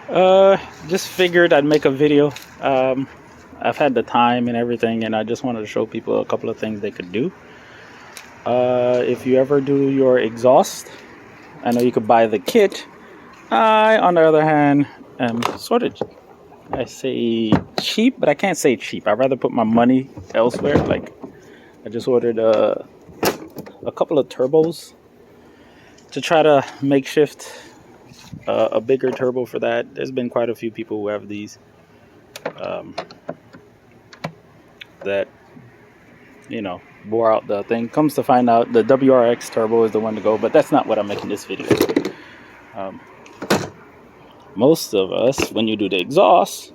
Just figured I'd make a video. I've had the time and everything, and I just wanted to show people a couple of things they could do. If you ever do your exhaust, I know you could buy the kit. I, on the other hand, am sort of, I say cheap, but I can't say cheap. I'd rather put my money elsewhere. Like, I just ordered a couple of turbos to try to makeshift a bigger turbo for that. There's been quite a few people who have these that, you know, bore out the thing. Comes to find out, the WRX turbo is the one to go, but that's not what I'm making this video. Most of us, when you do the exhaust,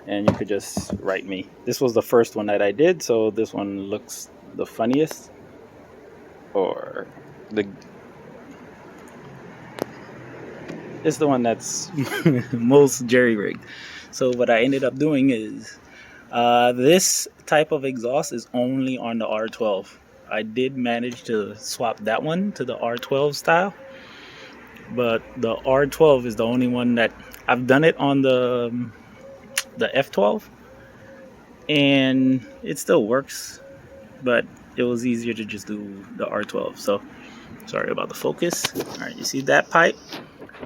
and you could just write me. This was the first one that I did, so this one looks the funniest, or it's the one that's most jerry-rigged. So what I ended up doing is this type of exhaust is only on the R12. I did manage to swap that one to the R12 style, but the R12 is the only one that I've done it on the F12, and it still works, but it was easier to just do the R12. So sorry about the focus. All right, you see that pipe,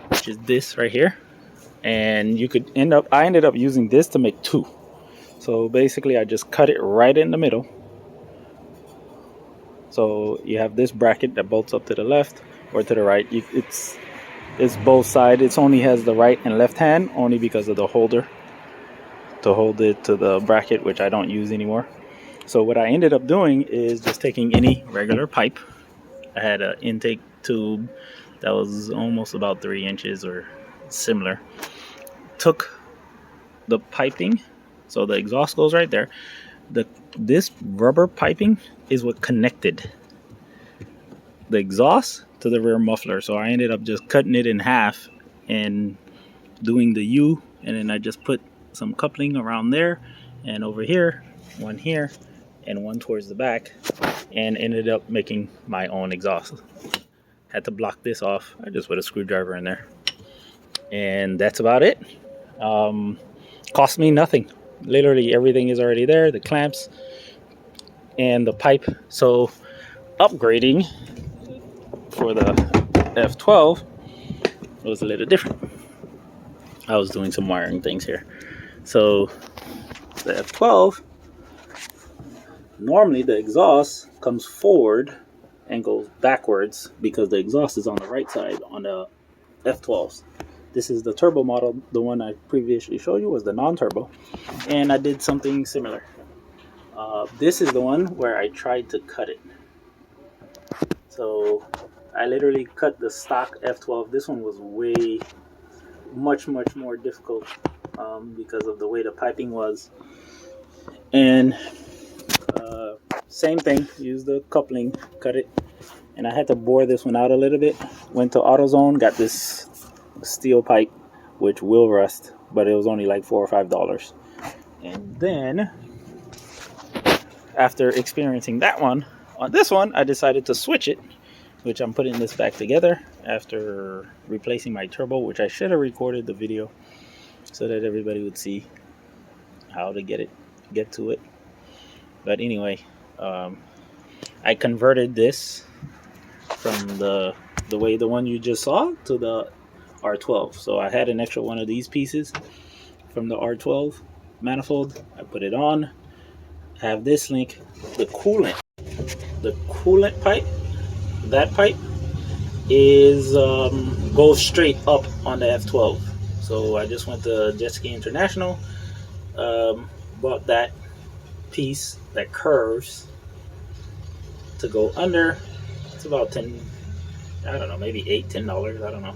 which is this right here, and you could I ended up using this to make two. So basically I just cut it right in the middle. So you have this bracket that bolts up to the left or to the right. It's both sides. It only has the right and left hand, only because of the holder to hold it to the bracket, which I don't use anymore. So what I ended up doing is just taking any regular pipe. I had an intake tube that was almost about 3 inches or similar. Took the piping, so the exhaust goes right there. This rubber piping is what connected the exhaust to the rear muffler. So I ended up just cutting it in half and doing the U, and then I just put some coupling around there and over here, one here and one towards the back, and ended up making my own exhaust. Had to block this off. I just put a screwdriver in there, and that's about it. Cost me nothing. Literally everything is already there, the clamps and the pipe. So upgrading for the F12 was a little different. I was doing some wiring things here. So the F12, normally the exhaust comes forward and goes backwards because the exhaust is on the right side on the F12s. This is the turbo model. The one I previously showed you was the non-turbo, and I did something similar. This is the one where I tried to cut it. So I literally cut the stock F12. This one was much more difficult because of the way the piping was. And same thing, use the coupling, cut it. And I had to bore this one out a little bit. Went to AutoZone, got this steel pipe, which will rust, but it was only like $4 or $5. And then after experiencing that one, on this one I decided to switch it, which I'm putting this back together after replacing my turbo, which I should have recorded the video so that everybody would see how to get to it. But anyway, I converted this from the one you just saw to the R12. So I had an extra one of these pieces from the R12 manifold. I put it on. Have this link. The coolant pipe, that pipe is goes straight up on the F12. So I just went to Jet Ski International, bought that piece that curves to go under. It's about $10, I don't know, maybe $8, $10, I don't know.